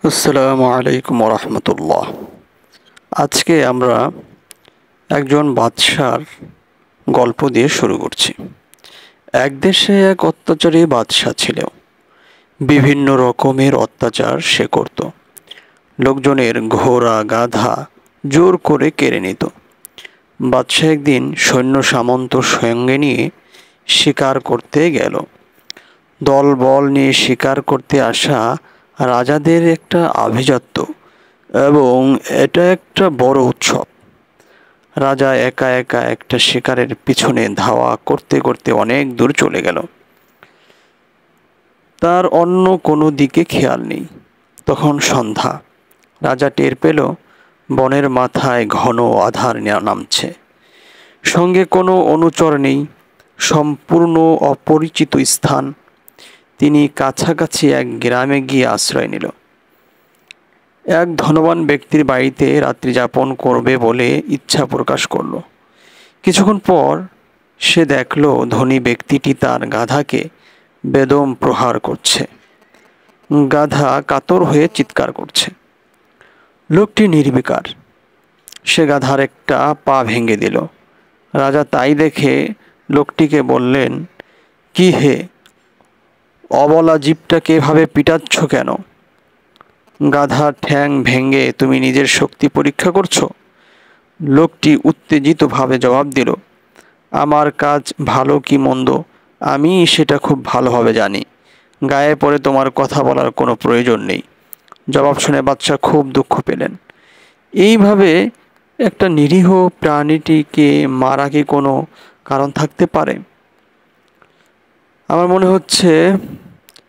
আসসালামু আলাইকুম রহমতুল্লাহ। আজকে আমরা একজন বাদশার গল্প দিয়ে শুরু করছি। এক দেশে এক অত্যাচারী বাদশা ছিল। বিভিন্ন রকমের অত্যাচার সে করত। লোকজনের ঘোড়া গাধা জোর করে কেড়ে নিত। বাদশা একদিন সৈন্য সামন্ত সঙ্গে নিয়ে শিকার করতে গেল। দলবল নিয়ে শিকার করতে আসা রাজাদের একটা আভিজাত্য, এবং এটা একটা বড় উৎসব। রাজা একা একা একটা শিকারের পিছনে ধাওয়া করতে করতে অনেক দূর চলে গেল। তার অন্য কোনো দিকে খেয়াল নেই। তখন সন্ধ্যা। রাজা টের পেল বনের মাথায় ঘন আঁধার নামছে। সঙ্গে কোনো অনুচর নেই, সম্পূর্ণ অপরিচিত স্থান। তিনি কাছাকাছি এক গ্রামে গিয়ে আশ্রয় নিল। এক ধনবান ব্যক্তির বাড়িতে রাত্রি যাপন করবে বলে ইচ্ছা প্রকাশ করল। কিছুক্ষণ পর সে দেখল ধনী ব্যক্তিটি তার গাধাকে বেদম প্রহার করছে। গাধা কাতর হয়ে চিৎকার করছে। লোকটি নির্বিকার। সে গাধার একটা পা ভেঙে দিল। রাজা তাই দেখে লোকটিকে বললেন, কি হে, অবলা জীবটাকে এভাবে পিটাচ্ছ কেন? গাধার ঠ্যাং ভেঙে তুমি নিজের শক্তি পরীক্ষা করছো? লোকটি উত্তেজিতভাবে জবাব দিল, আমার কাজ ভালো কি মন্দ আমি সেটা খুব ভালোভাবে জানি। গায়ে পড়ে তোমার কথা বলার কোনো প্রয়োজন নেই। জবাব শুনে বাদশা খুব দুঃখ পেলেন। এইভাবে একটা নিরীহ প্রাণীটিকে মারা কি কোনো কারণ থাকতে পারে? আমার মনে হচ্ছে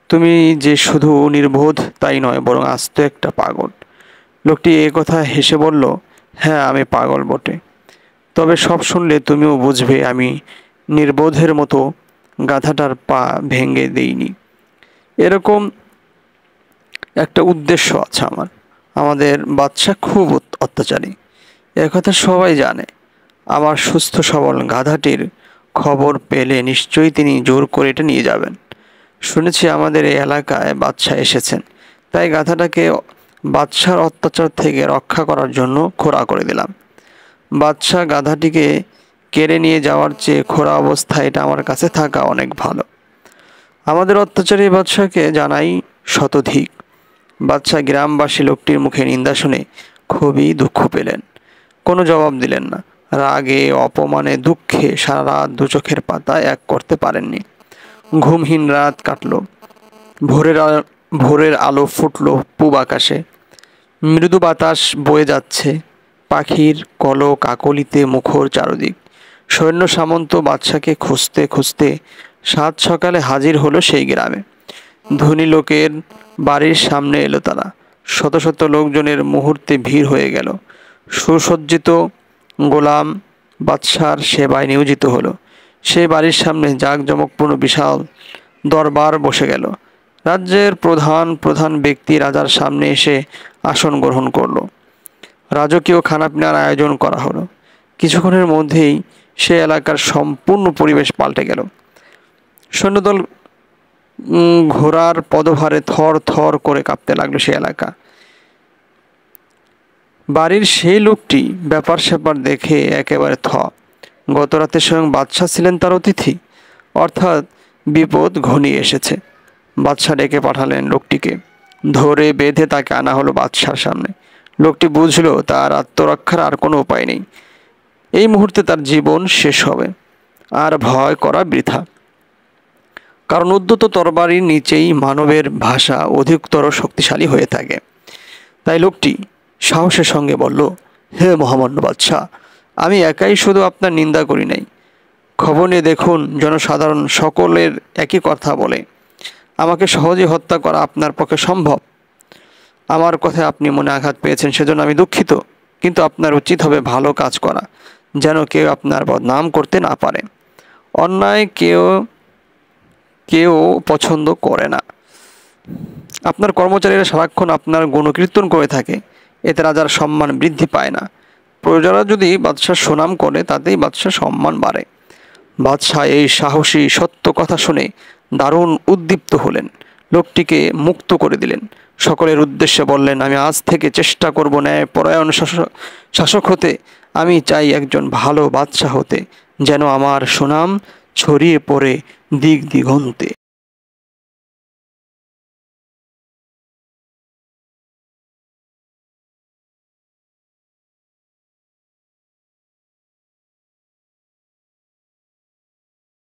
তুমি যে শুধু নির্বোধ তাই নয়, বরং আস্ত একটা পাগল। লোকটি এ কথা হেসে বলল, হ্যাঁ, আমি পাগল বটে। তবে সব শুনলে তুমিও বুঝবে আমি নির্বোধের মতো গাধাটার পা ভেঙে দেইনি। এরকম একটা উদ্দেশ্য আছে আমাদের বাদশা খুব অত্যাচারী, একথা সবাই জানে। আমার সুস্থ সবল গাধাটির খবর পেলে নিশ্চয়ই তিনি জোর করে এটা নিয়ে যাবেন। শুনেছি আমাদের এই এলাকায় বাদশা এসেছেন, তাই গাধাটাকে বাদশার অত্যাচার থেকে রক্ষা করার জন্য খোঁড়া করে দিলাম। বাদশা গাধাটিকে কেড়ে নিয়ে যাওয়ার চেয়ে খোঁড়া অবস্থায় এটা আমার কাছে থাকা অনেক ভালো। আমাদের অত্যাচারী বাদশাকে জানাই শতধিক। বাদশা গ্রামবাসী লোকটির মুখে নিন্দা শুনে খুবই দুঃখ পেলেন। কোনো জবাব দিলেন না। রাগে অপমানে দুঃখে সারা রাত দু চোখের পাতা এক করতে পারেননি। ঘুমহীন রাত কাটল। ভোরের আলো ফুটল পূব আকাশে। মৃদু বাতাস বয়ে যাচ্ছে। পাখির কলকাকলিতে মুখর চারদিক। সৈন্য সামন্ত বাদশাকে খুঁজতে খুঁজতে সাত সকালে হাজির হলো সেই গ্রামে। ধনী লোকের বাড়ির সামনে এলো তারা। শত শত লোকজনের মুহূর্তে ভিড় হয়ে গেল। সুসজ্জিত গোলাম বাদশার সেবায় নিয়োজিত হলো। সেই বাড়ির সামনে জাঁকজমকপূর্ণ বিশাল দরবার বসে গেল। রাজ্যের প্রধান প্রধান ব্যক্তি রাজার সামনে এসে আসন গ্রহণ করলো। রাজকীয় খানাপিনার আয়োজন করা হলো। কিছুক্ষণের মধ্যেই সে এলাকার সম্পূর্ণ পরিবেশ পাল্টে গেল। সৈন্যদল ঘোড়ার পদভারে থর থর করে কাঁপতে লাগলো সে এলাকা। বাড়ির সেই লোকটি ব্যাপার স্যাপার দেখে একেবারে গত রাতে স্বয়ং বাদশাহ ছিলেন তার অতিথি, অর্থাৎ বিপদ ঘনিয়ে এসেছে। বাদশাহ ডেকে পাঠালেন লোকটিকে। ধরে বেঁধে তাকে আনা হলো বাদশার সামনে। লোকটি বুঝলো তার আত্মরক্ষার আর কোনো উপায় নেই। এই মুহূর্তে তার জীবন শেষ হবে, আর ভয় করা বৃথা। কারণ উদ্ধত তরবারির নিচেই মানবের ভাষা অধিকতর শক্তিশালী হয়ে থাকে। তাই লোকটি সাহসের সঙ্গে বলল, হে মহামান্য বাদশাহ, আমি একাই শুধু আপনার নিন্দা করি নাই। খবর নিয়ে দেখুন, জনসাধারণ সকলের একই কথা বলে আমাকে সহজে হত্যা করা আপনার পক্ষে সম্ভব। আমার কথায় আপনি মনে আঘাত পেয়েছেন, সেজন্য আমি দুঃখিত। কিন্তু আপনার উচিত হবে ভালো কাজ করা, যেন কেউ আপনার বদনাম করতে না পারে। অন্যায় কেউ কেউ পছন্দ করে না। আপনার কর্মচারীরা সারাক্ষণ আপনার গুণকীর্তন করে থাকে, এতে রাজার সম্মান বৃদ্ধি পায় না। প্রজারা যদি বাদশাহ সুনাম করে, তাতেই বাদশাহ সম্মান বাড়ে। বাদশাহ এই সাহসী সত্য কথা শুনে দারুণ উদ্দীপ্ত হলেন। লোকটিকে মুক্ত করে দিলেন। সকলের উদ্দেশ্যে বললেন, আমি আজ থেকে চেষ্টা করব ন্যায়পরায়ণ শাসক হতে। আমি চাই একজন ভালো বাদশাহ হতে, যেন আমার সুনাম ছড়িয়ে পড়ে দিক দিগন্তে।